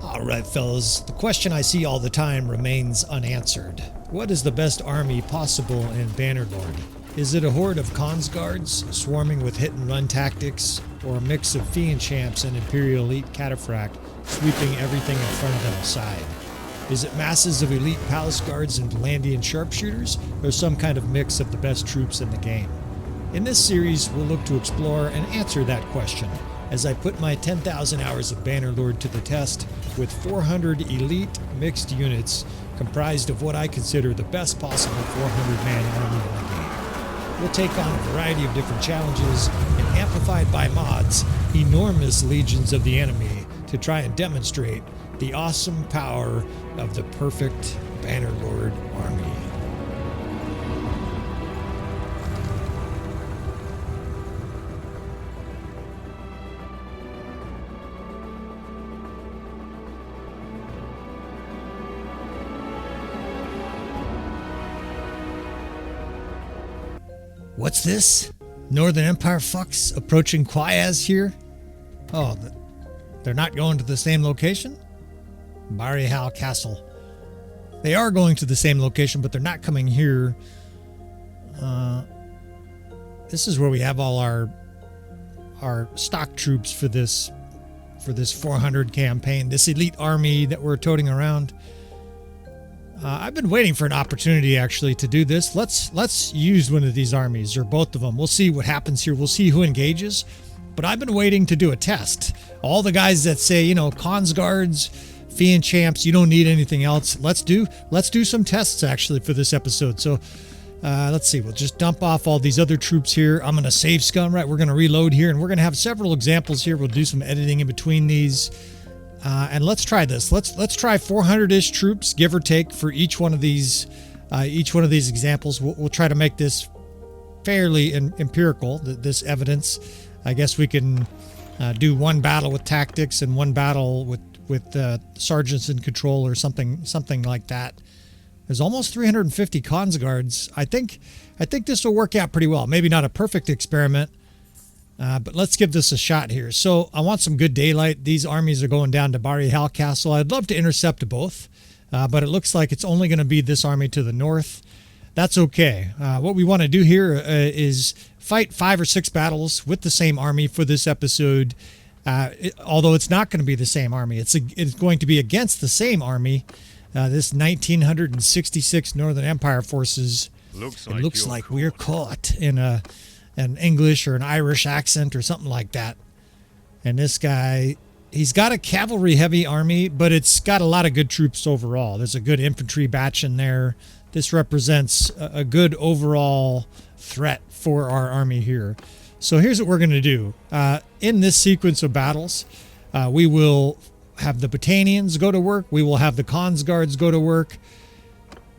Alright fellas, the question I see all the time remains unanswered. What is the best army possible in Bannerlord? Is it a horde of cons guards, swarming with hit-and-run tactics, or a mix of Fian Champs and Imperial Elite Cataphract, sweeping everything in front of them aside? Is it masses of elite palace guards and Valandian sharpshooters, or some kind of mix of the best troops in the game? In this series, we'll look to explore and answer that question, as I put my 10,000 hours of Bannerlord to the test with 400 elite mixed units comprised of what I consider the best possible 400-man army in the game. We'll take on a variety of different challenges and, amplified by mods, enormous legions of the enemy to try and demonstrate the awesome power of the perfect Bannerlord Army. What's this? Northern Empire fucks approaching Quiaz here? Oh, they're not going to the same location? Barihal Castle. They are going to the same location, but they're not coming here. This is where we have all our stock troops for this 400 campaign. This elite army that we're toting around. I've been waiting for an opportunity actually to do this. Let's use one of these armies, or both of them. We'll see what happens here. We'll see who engages. But I've been waiting to do a test. All the guys that say, you know, cons guards, Fian Champs, you don't need anything else. Let's do some tests actually for this episode. So let's see. We'll just dump off all these other troops here. I'm going to save scum, right? We're going to reload here, and we're going to have several examples here. We'll do some editing in between these. And let's try this. Let's try 400-ish troops, give or take, for each one of these examples. We'll try to make this fairly empirical. This evidence. I guess we can do one battle with tactics and one battle with sergeants in control, or something like that. There's almost 350 cons guards. I think this will work out pretty well. Maybe not a perfect experiment. But let's give this a shot here. So I want some good daylight. These armies are going down to Barihal Castle. I'd love to intercept both, but it looks like it's only going to be this army to the north. That's okay. What we want to do here is fight 5 or 6 battles with the same army for this episode. Although it's not going to be the same army. It's going to be against the same army. This 1966 Northern Empire forces. It looks like we're caught in an English or an Irish accent or something like that. And this guy, he's got a cavalry heavy army, but it's got a lot of good troops overall. There's a good infantry batch in there. This represents a good overall threat for our army here. So here's what we're going to do. In this sequence of battles, we will have the Battanians go to work. We will have the cons guards go to work.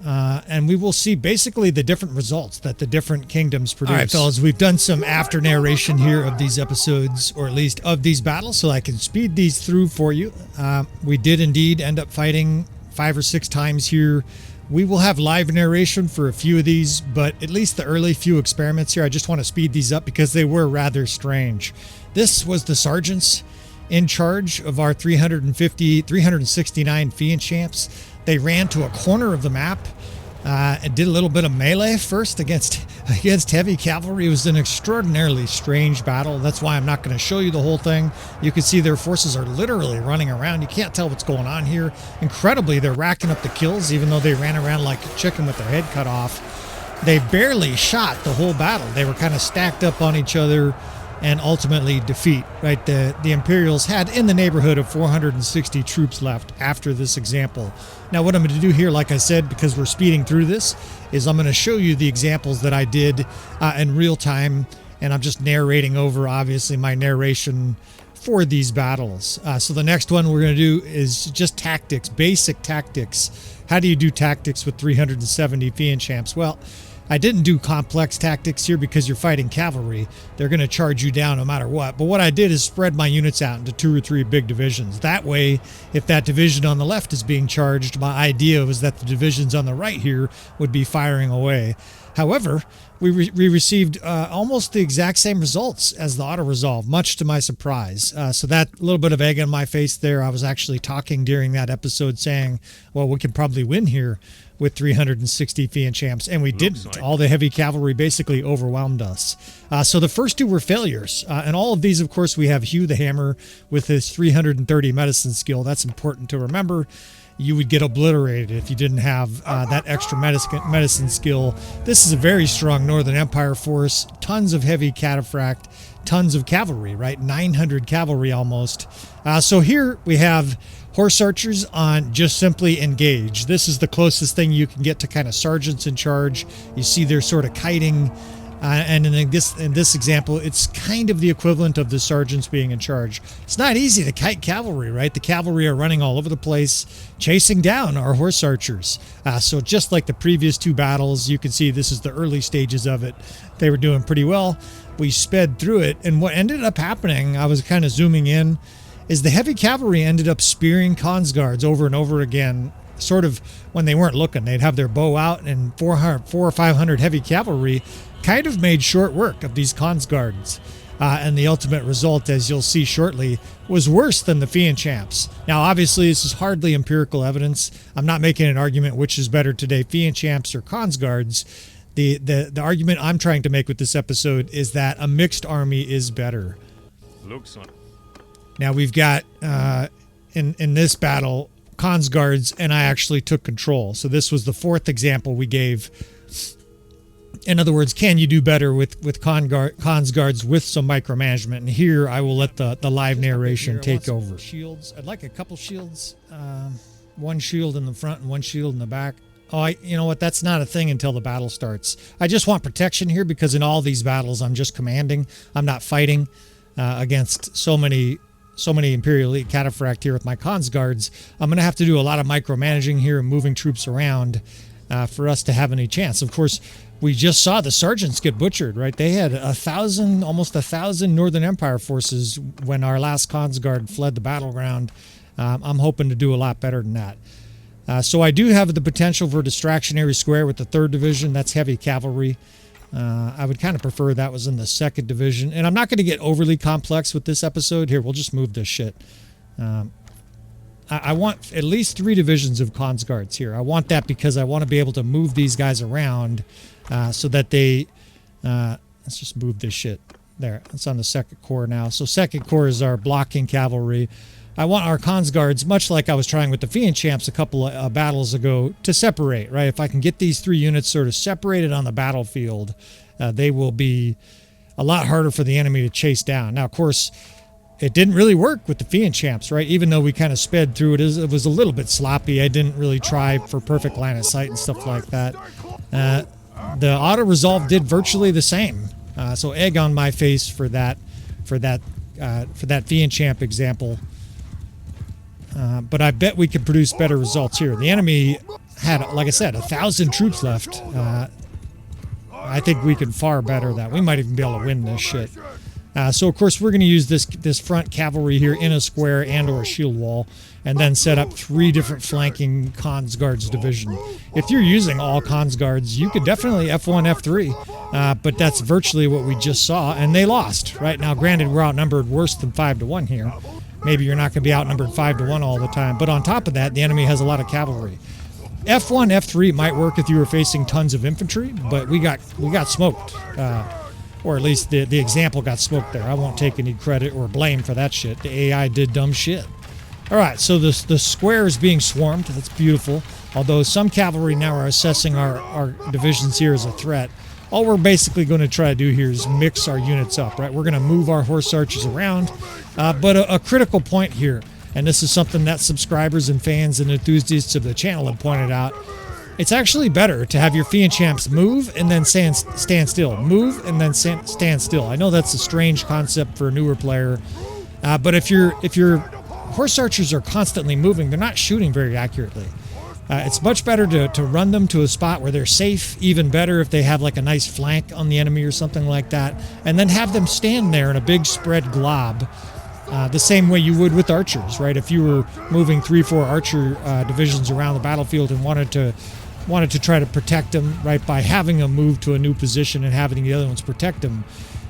And we will see basically the different results that the different kingdoms produce. All right, fellas, we've done some after narration here of these episodes, or at least of these battles, so I can speed these through for you. We did indeed end up fighting 5 or 6 times here. We will have live narration for a few of these, but at least the early few experiments here, I just want to speed these up because they were rather strange. This was the sergeants in charge of our 369 Fian Champs. They ran to a corner of the map and did a little bit of melee first against heavy cavalry. It was an extraordinarily strange battle. That's why I'm not going to show you the whole thing. You can see their forces are literally running around. You can't tell what's going on here. Incredibly, they're racking up the kills, even though they ran around like a chicken with their head cut off. They barely shot the whole battle. They were kind of stacked up on each other and ultimately defeat, right? The Imperials had in the neighborhood of 460 troops left after this example. Now, what I'm going to do here, like I said, because we're speeding through this, is I'm going to show you the examples that I did in real time, and I'm just narrating over, obviously, my narration for these battles. So the next one we're going to do is just tactics, basic tactics. How do you do tactics with 370 Fian Champs? Well, I didn't do complex tactics here because you're fighting cavalry. They're going to charge you down no matter what. But what I did is spread my units out into 2 or 3 big divisions. That way, if that division on the left is being charged, my idea was that the divisions on the right here would be firing away. However, we received almost the exact same results as the auto-resolve, much to my surprise. So that little bit of egg on my face there, I was actually talking during that episode saying, well, we can probably win here with 360 Fian Champs, and we didn't. All the heavy cavalry basically overwhelmed us. So the first two were failures. And all of these, of course, we have Hugh the Hammer with his 330 medicine skill. That's important to remember. You would get obliterated if you didn't have that extra medicine skill. This is a very strong Northern Empire force, tons of heavy cataphract, tons of cavalry, right? 900 cavalry almost. So here we have horse archers on just simply engage. This is the closest thing you can get to kind of sergeants in charge. You see they're sort of kiting. And in this example, it's kind of the equivalent of the sergeants being in charge. It's not easy to kite cavalry, right? The cavalry are running all over the place, chasing down our horse archers. So just like the previous two battles, you can see this is the early stages of it. They were doing pretty well. We sped through it, and what ended up happening, I was kind of zooming in, is the heavy cavalry ended up spearing Consguards over and over again, sort of when they weren't looking. They'd have their bow out, and 400 or 500 heavy cavalry kind of made short work of these Consguards. And the ultimate result, as you'll see shortly, was worse than the Fian Champs. Now, obviously, this is hardly empirical evidence. I'm not making an argument which is better today, Fian Champs or Consguards. The argument I'm trying to make with this episode is that a mixed army is better. Looks like. Now, we've got, in this battle, Consguards, and I actually took control. So this was the fourth example we gave. In other words, can you do better with Consguards with some micromanagement? And here I will let the live narration take over. Shields. I'd like a couple shields. One shield in the front and one shield in the back. Oh, you know what? That's not a thing until the battle starts. I just want protection here because in all these battles I'm just commanding. I'm not fighting against so many Imperial Elite Cataphract here with my Consguards. I'm going to have to do a lot of micromanaging here and moving troops around for us to have any chance. Of course, we just saw the sergeants get butchered, right? They had almost 1,000 Northern Empire forces when our last Consguard fled the battleground. I'm hoping to do a lot better than that. So I do have the potential for distractionary square with the 3rd Division. That's heavy cavalry. I would kind of prefer that was in the 2nd Division. And I'm not going to get overly complex with this episode. Here, we'll just move this shit. I want at least 3 divisions of Consguards here. I want that because I want to be able to move these guys around so that they... let's just move this shit. There, it's on the 2nd Corps now. So 2nd Corps is our blocking cavalry. I want our Consguards, much like I was trying with the Fian Champs a couple of battles ago, to separate, right? If I can get these 3 units sort of separated on the battlefield, they will be a lot harder for the enemy to chase down. Now, of course, it didn't really work with the Fian Champs, right? Even though we kind of sped through it, it was a little bit sloppy. I didn't really try for perfect line of sight and stuff like that. The auto-resolve did virtually the same. So egg on my face for that Fian Champ example. But I bet we could produce better results here. The enemy had, like I said, 1,000 troops left. I think we could far better that. We might even be able to win this shit. So, of course, we're going to use this front cavalry here in a square and or a shield wall, and then set up 3 different flanking Consguards division. If you're using all Consguards, you could definitely F1, F3, but that's virtually what we just saw, and they lost. Right now, granted, we're outnumbered worse than 5-1 here. Maybe you're not going to be outnumbered 5-1 all the time, but on top of that, the enemy has a lot of cavalry. F1, F3 might work if you were facing tons of infantry, but we got smoked. Or at least the example got smoked there. I won't take any credit or blame for that shit. The AI did dumb shit. All right, so the square is being swarmed. That's beautiful. Although some cavalry now are assessing our divisions here as a threat. All we're basically going to try to do here is mix our units up, right? We're going to move our horse archers around. But a critical point here, and this is something that subscribers and fans and enthusiasts of the channel have pointed out, it's actually better to have your Fian Champs move and then stand still. Move and then stand still. I know that's a strange concept for a newer player, but if your horse archers are constantly moving, they're not shooting very accurately. It's much better to run them to a spot where they're safe, even better if they have like a nice flank on the enemy or something like that, and then have them stand there in a big spread glob, the same way you would with archers, right? If you were moving 3-4 archer divisions around the battlefield and wanted to wanted to try to protect them, right, by having them move to a new position and having the other ones protect them.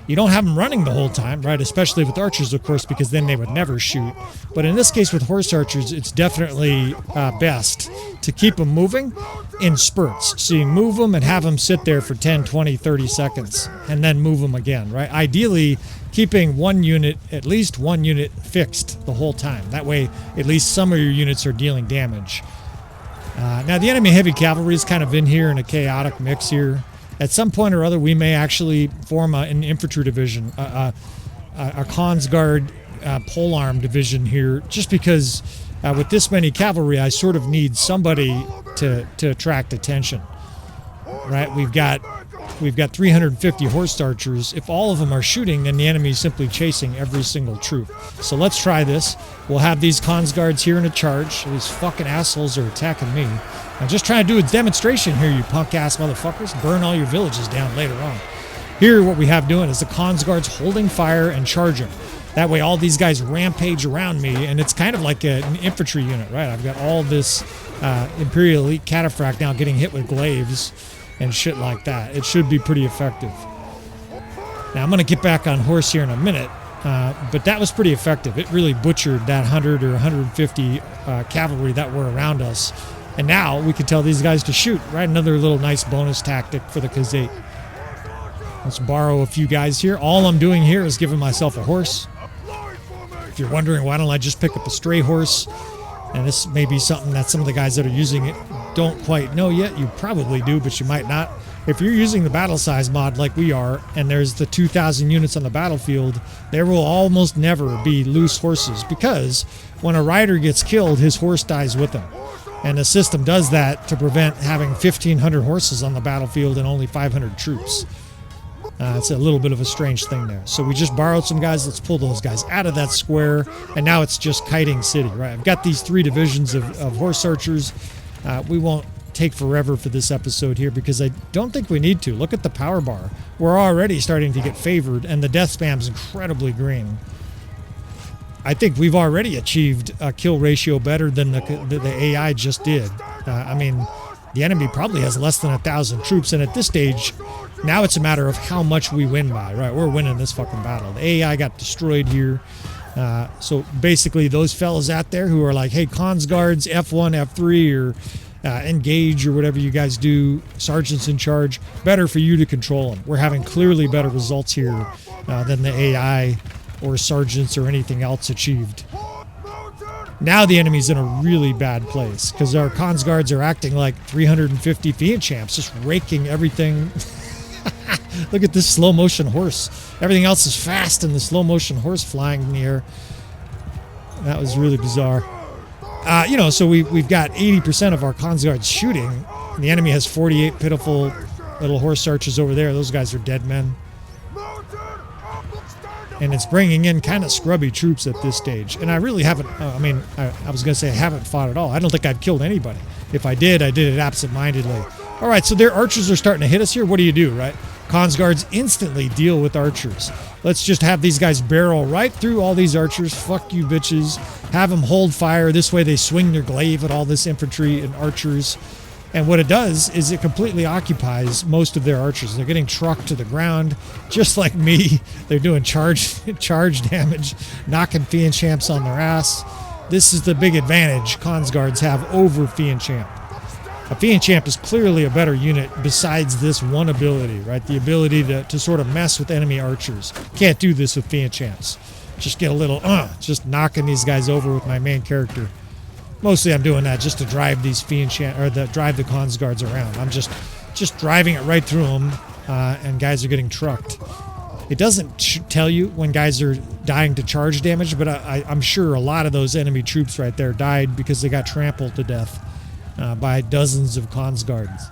You don't have them running the whole time, right, especially with archers, of course, because then they would never shoot. But in this case with horse archers, it's definitely best to keep them moving in spurts. So you move them and have them sit there for 10, 20, 30 seconds and then move them again, right? Ideally, keeping one unit, at least one unit, fixed the whole time. That way, at least some of your units are dealing damage. Now, the enemy heavy cavalry is kind of in here in a chaotic mix here. At some point or other, we may actually form an infantry division, a Consguard polearm division here, just because with this many cavalry, I sort of need somebody to attract attention. Right? We've got 350 horse archers. If all of them are shooting, then the enemy is simply chasing every single troop. So let's try this. We'll have these Consguards here in a charge. These fucking assholes are attacking me. I'm just trying to do a demonstration here, you punk-ass motherfuckers. Burn all your villages down later on. Here, what we have doing is the Consguards holding fire and charging. That way, all these guys rampage around me, and it's kind of like an infantry unit, right? I've got all this Imperial Elite Cataphract now getting hit with glaives and shit like that. It should be pretty effective. Now, I'm going to get back on horse here in a minute, but that was pretty effective. It really butchered that 100 or 150 cavalry that were around us. And now we can tell these guys to shoot, right? Another little nice bonus tactic for the Khazate. Let's borrow a few guys here. All I'm doing here is giving myself a horse. If you're wondering, why don't I just pick up a stray horse? And this may be something that some of the guys that are using it don't quite know yet. You probably do, but you might not. If you're using the battle size mod like we are, and there's the 2,000 units on the battlefield, there will almost never be loose horses, because when a rider gets killed, his horse dies with him. And the system does that to prevent having 1,500 horses on the battlefield and only 500 troops. It's a little bit of a strange thing there. So we just borrowed some guys. Let's pull those guys out of that square. And now it's just kiting city, right? I've got these 3 divisions of horse archers. We won't take forever for this episode here because I don't think we need to. Look at the power bar. We're already starting to get favored, and the death spam's incredibly green. I think we've already achieved a kill ratio better than the AI just did. I mean, the enemy probably has less than 1,000 troops, and at this stage, now it's a matter of how much we win by, right? We're winning this fucking battle. The AI got destroyed here. So basically, those fellas out there who are like, hey, Consguards, F1, F3, or engage, or whatever you guys do, sergeants in charge, better for you to control them. We're having clearly better results here than the AI or sergeants or anything else achieved. Now the enemy's in a really bad place because our Consguards are acting like 350 Fian Champs, just raking everything. Look at this slow motion horse. Everything else is fast, and the slow motion horse flying in the air. That was really bizarre. So we've got 80% of our Consguards shooting, and the enemy has 48 pitiful little horse archers over there. Those guys are dead men. And it's bringing in kind of scrubby troops at this stage. And I really haven't, I was going to say I haven't fought at all. I don't think I've killed anybody. If I did it absent-mindedly. All right, so their archers are starting to hit us here. What do, right? Consguards instantly deal with archers. Let's just have these guys barrel right through all these archers. Fuck you, bitches. Have them hold fire. This way they swing their glaive at all this infantry and archers. And what it does is it completely occupies most of their archers. They're getting trucked to the ground, just like me. They're doing charge damage, knocking Fian Champs on their ass. This is the big advantage Consguards have over Fian Champ. A Fian Champ is clearly a better unit besides this one ability, right? The ability to sort of mess with enemy archers. Can't do this with Fian Champs. Just get a little, just knocking these guys over with my main character. Mostly I'm doing that just to drive these Fian Champs, or drive the Consguards around. I'm just driving it right through them, and guys are getting trucked. It doesn't tell you when guys are dying to charge damage, but I'm sure a lot of those enemy troops right there died because they got trampled to death by dozens of Consguards.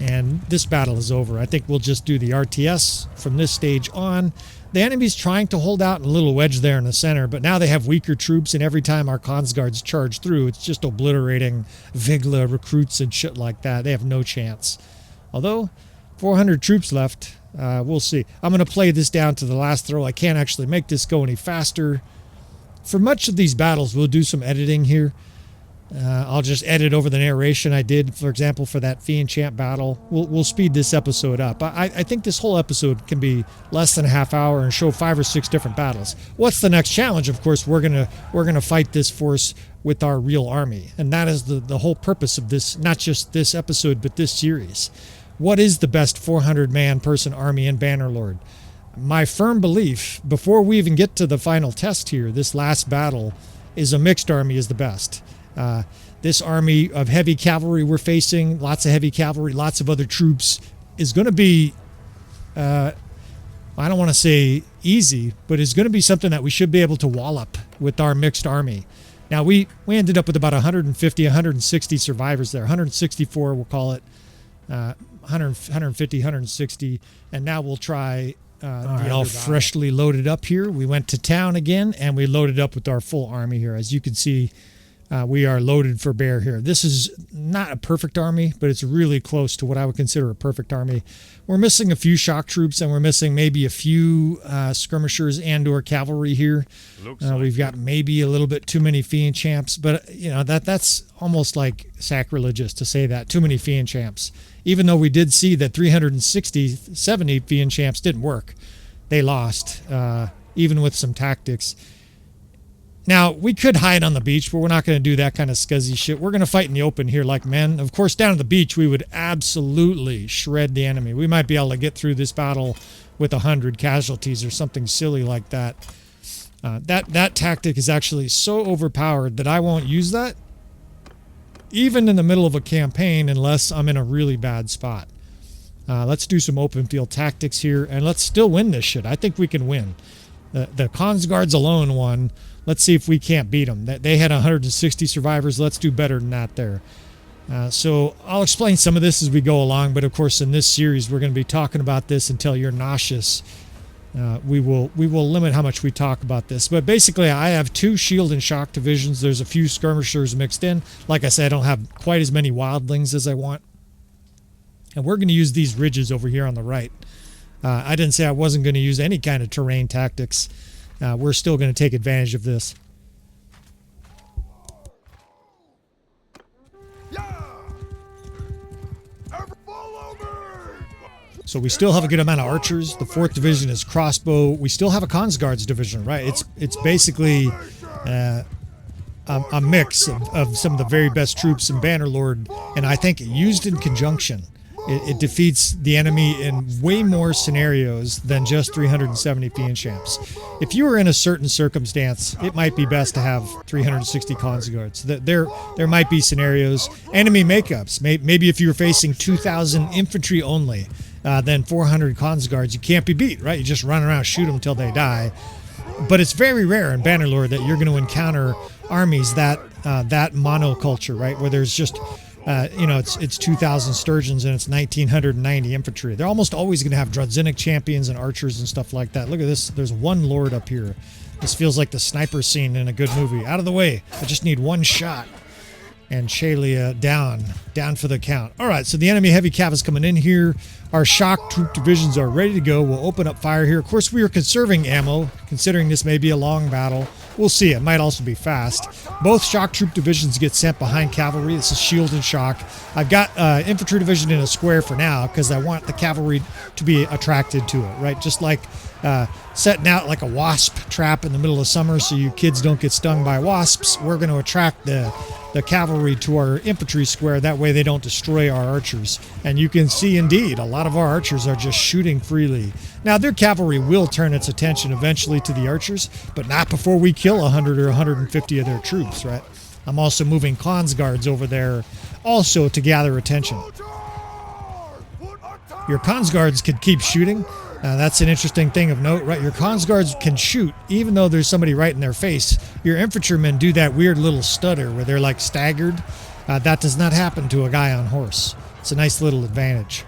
And this battle is over. I think we'll just do the RTS from this stage on. The enemy's trying to hold out in a little wedge there in the center, but now they have weaker troops, and every time our Consguards charge through, it's just obliterating Vigla recruits and shit like that. They have no chance. Although, 400 troops left. We'll see. I'm going to play this down to the last throw. I can't actually make this go any faster. For much of these battles, we'll do some editing here. I'll just edit over the narration I did, for example, for that Fian Champ battle. We'll speed this episode up. I think this whole episode can be less than a half hour and show 5 or 6 different battles. What's the next challenge? Of course, we're gonna fight this force with our real army, and that is the whole purpose of this, not just this episode, but this series. What is the best 400-man person army in Bannerlord? My firm belief, before we even get to the final test here, this last battle, is a mixed army is the best. This army of heavy cavalry we're facing, lots of heavy cavalry, lots of other troops, is going to be, I don't want to say easy, but it's going to be something that we should be able to wallop with our mixed army. Now, we ended up with about 150, 160 survivors there, 164, we'll call it, 150, 160, and now we'll try all freshly loaded up here. We went to town again, and we loaded up with our full army here. As you can see, we are loaded for bear here. This is not a perfect army, but it's really close to what I would consider a perfect army. We're missing a few shock troops, and we're missing maybe a few skirmishers and or cavalry here. We've got maybe a little bit too many Fian Champs, but you know that's almost like sacrilegious to say that. Too many Fian Champs. Even though we did see that 70 Fian Champs didn't work. They lost, even with some tactics. Now, we could hide on the beach, but we're not going to do that kind of scuzzy shit. We're going to fight in the open here like men. Of course, down at the beach, we would absolutely shred the enemy. We might be able to get through this battle with 100 casualties or something silly like that. That tactic is actually so overpowered that I won't use that, even in the middle of a campaign, unless I'm in a really bad spot. Let's do some open field tactics here, and let's still win this shit. I think we can win. The Cons Guards alone won. Let's see if we can't beat them. They had 160 survivors. Let's do better than that there. So I'll explain some of this as we go along, but of course in this series we're going to be talking about this until you're nauseous. We will limit how much we talk about this. But basically I have 2 shield and shock divisions. There's a few skirmishers mixed in. Like I said, I don't have quite as many wildlings as I want. And we're going to use these ridges over here on the right. I didn't say I wasn't going to use any kind of terrain tactics. We're still going to take advantage of this. So we still have a good amount of archers. The 4th division is crossbow. We still have a Cons Guards division, right? It's basically a mix of some of the very best troops in Bannerlord, and I think used in conjunction, it defeats the enemy in way more scenarios than just 370 Fian Champs. If you were in a certain circumstance, it might be best to have 360 Cons Guards. There might be scenarios, enemy makeups. Maybe if you're facing 2,000 infantry only, then 400 Cons Guards, you can't be beat, right? You just run around, shoot them until they die. But it's very rare in Bannerlord that you're going to encounter armies that monoculture, right? Where there's just it's 2,000 sturgeons and it's 1,990 infantry. They're almost always going to have Dradzinic champions and archers and stuff like that. Look at this. There's one lord up here. This feels like the sniper scene in a good movie. Out of the way. I just need one shot. And Shelia down for the count. All right, so the enemy heavy cav is coming in here. Our shock troop divisions are ready to go. We'll open up fire here. Of course, we are conserving ammo, considering this may be a long battle. We'll see. It might also be fast. Both shock troop divisions get sent behind cavalry. This is shield and shock. I've got infantry division in a square for now because I want the cavalry to be attracted to it, right? Just like setting out like a wasp trap in the middle of summer so you kids don't get stung by wasps. We're going to attract the cavalry to our infantry square. That way they don't destroy our archers. And you can see indeed a lot of our archers are just shooting freely. Now their cavalry will turn its attention eventually to the archers, but not before we kill 100 or 150 of their troops, right? I'm also moving Cons Guards over there also to gather attention. Your Cons Guards can keep shooting. That's an interesting thing of note, right? Your Cons Guards can shoot even though there's somebody right in their face. Your infantrymen do that weird little stutter where they're like staggered. That does not happen to a guy on horse. It's a nice little advantage.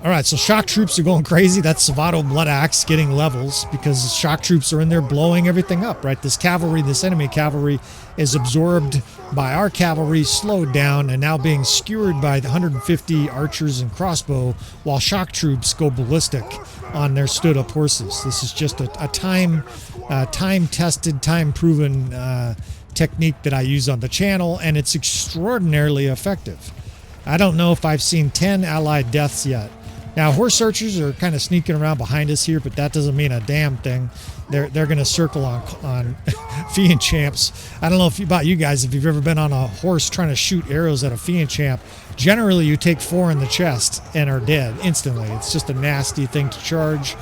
All right, so shock troops are going crazy. That's Savato Blood Axe getting levels because shock troops are in there blowing everything up, right? This cavalry, this enemy cavalry is absorbed by our cavalry, slowed down, and now being skewered by the 150 archers and crossbow while shock troops go ballistic on their stood-up horses. This is just a time-tested, time-proven technique that I use on the channel, and it's extraordinarily effective. I don't know if I've seen 10 allied deaths yet. Now, horse archers are kind of sneaking around behind us here, but that doesn't mean a damn thing. They're going to circle on Fian Champs. I don't know about you guys, if you've ever been on a horse trying to shoot arrows at a Fian Champ. Generally, you take 4 in the chest and are dead instantly. It's just a nasty thing to charge.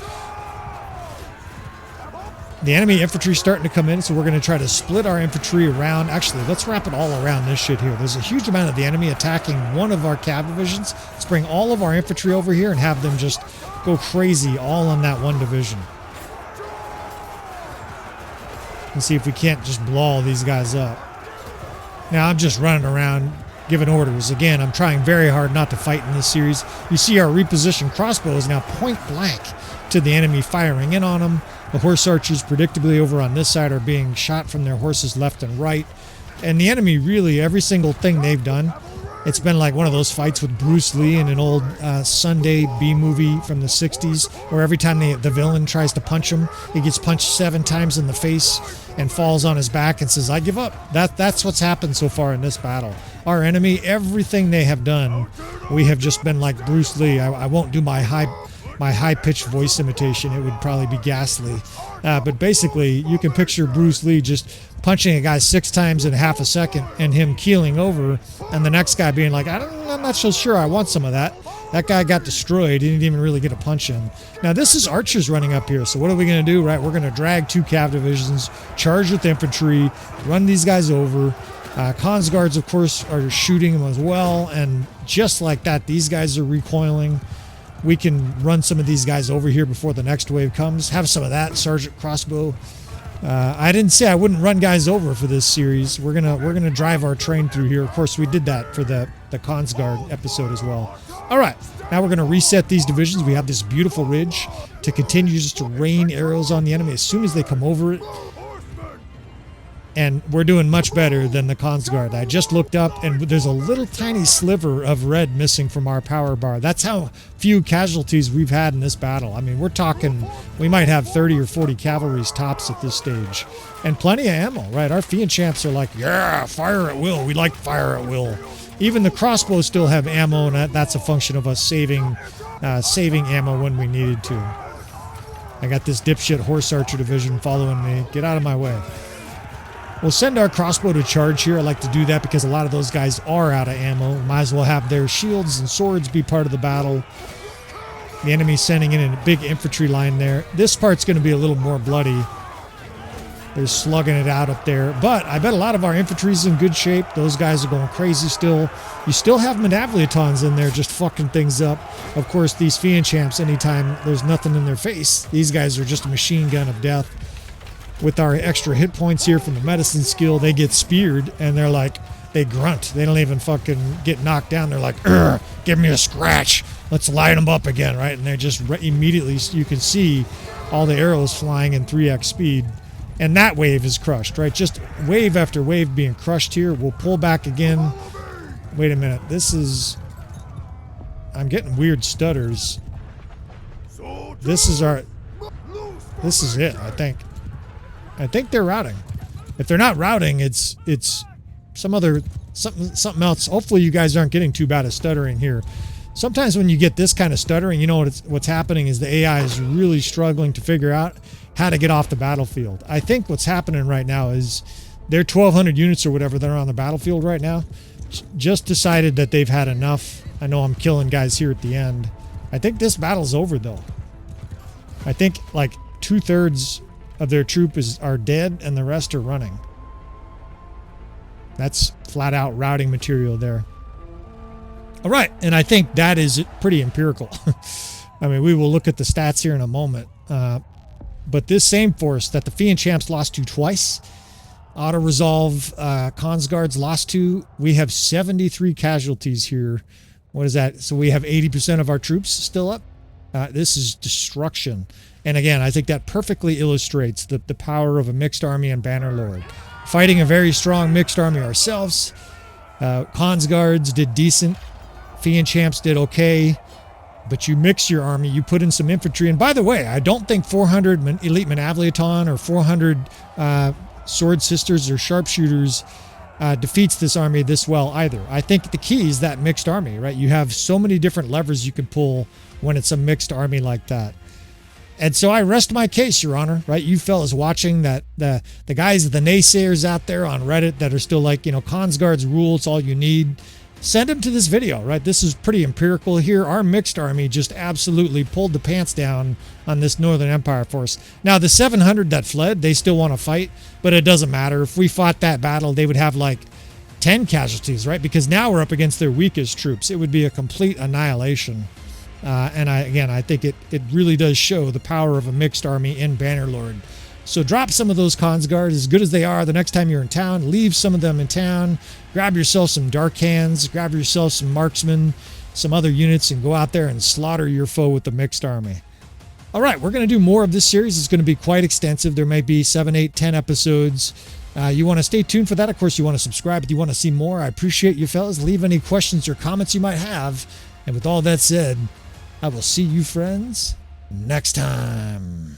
The enemy infantry is starting to come in, so we're going to try to split our infantry around. Actually, let's wrap it all around this shit here. There's a huge amount of the enemy attacking one of our cav divisions. Let's bring all of our infantry over here and have them just go crazy all on that one division. And see if we can't just blow all these guys up. Now, I'm just running around giving orders. Again, I'm trying very hard not to fight in this series. You see our repositioned crossbows now point blank to the enemy, firing in on them. The horse archers, predictably over on this side, are being shot from their horses left and right. And the enemy, really, every single thing they've done, it's been like one of those fights with Bruce Lee in an old Sunday B-movie from the 60s, where every time the villain tries to punch him, he gets punched 7 times in the face and falls on his back and says, "I give up." That's what's happened so far in this battle. Our enemy, everything they have done, we have just been like Bruce Lee. I won't do my high-pitched voice imitation. It would probably be ghastly. But basically, you can picture Bruce Lee just punching a guy 6 times in half a second and him keeling over, and the next guy being like, I'm not so sure I want some of that. That guy got destroyed. He didn't even really get a punch in. Now, this is archers running up here, so what are we going to do? Right, we're going to drag 2 cav divisions, charge with infantry, run these guys over. Cons guards, of course, are shooting them as well, and just like that, these guys are recoiling. We can run some of these guys over here before the next wave comes. Have some of that Sergeant Crossbow. I didn't say I wouldn't run guys over for this series. We're gonna drive our train through here. Of course, we did that for the Cons Guard episode as well. All right, now we're gonna reset these divisions. We have this beautiful ridge to continue just to rain arrows on the enemy as soon as they come over it. And we're doing much better than the Cons Guard. I just looked up, and there's a little tiny sliver of red missing from our power bar. That's how few casualties we've had in this battle. I mean, we're talking, we might have 30 or 40 cavalries tops at this stage. And plenty of ammo, right? Our Fian Champs are like, yeah, fire at will. We like fire at will. Even the crossbows still have ammo, and that's a function of us saving ammo when we needed to. I got this dipshit horse archer division following me. Get out of my way. We'll send our crossbow to charge here. I like to do that because a lot of those guys are out of ammo. Might as well have their shields and swords be part of the battle. The enemy's sending in a big infantry line there. This part's going to be a little more bloody. They're slugging it out up there. But I bet a lot of our infantry's in good shape. Those guys are going crazy still. You still have Medavliatons in there just fucking things up. Of course, these Fian Champs, anytime there's nothing in their face, these guys are just a machine gun of death. With our extra hit points here from the medicine skill, they get speared, and they're like, they grunt. They don't even fucking get knocked down. They're like, give me a scratch. Let's light them up again, right? And they're just immediately, you can see all the arrows flying in 3x speed. And that wave is crushed, right? Just wave after wave being crushed here. We'll pull back again. Wait a minute. This is... I'm getting weird stutters. This is our... This is it, I think. I think they're routing. If they're not routing, it's something else. Hopefully you guys aren't getting too bad at stuttering here. Sometimes when you get this kind of stuttering, you know what's happening is the AI is really struggling to figure out how to get off the battlefield. I think what's happening right now is their 1,200 units or whatever that are on the battlefield right now just decided that they've had enough. I know I'm killing guys here at the end. I think this battle's over though. I think like 2/3 of their troop are dead and the rest are running. That's flat out routing material there. All right, and I think that is pretty empirical. I mean, we will look at the stats here in a moment. But this same force that the Fian Champs lost to twice, auto-resolve Cons Guards lost to, we have 73 casualties here. What is that? So we have 80% of our troops still up. This is destruction. And again, I think that perfectly illustrates the power of a mixed army and Bannerlord. Fighting a very strong mixed army ourselves. Cons Guards did decent. Fian Champs did okay. But you mix your army, you put in some infantry. And by the way, I don't think 400 Elite Manavliaton or 400 sword sisters or sharpshooters defeats this army this well either. I think the key is that mixed army, right? You have so many different levers you can pull when it's a mixed army like that. And so I rest my case, Your Honor, right? You fellas watching that, the guys, the naysayers out there on Reddit that are still like, Consguard's rule, it's all you need. Send them to this video, right? This is pretty empirical here. Our mixed army just absolutely pulled the pants down on this Northern Empire force. Now, the 700 that fled, they still want to fight, but it doesn't matter. If we fought that battle, they would have like 10 casualties, right? Because now we're up against their weakest troops. It would be a complete annihilation. And I think it really does show the power of a mixed army in Bannerlord. So drop some of those Consguard, as good as they are, the next time you're in town. Leave some of them in town. Grab yourself some Dark Hands. Grab yourself some Marksmen, some other units, and go out there and slaughter your foe with the mixed army. All right, we're going to do more of this series. It's going to be quite extensive. There may be 7, 8, 10 episodes. You want to stay tuned for that. Of course, you want to subscribe if you want to see more. I appreciate you fellas. Leave any questions or comments you might have. And with all that said, I will see you friends next time.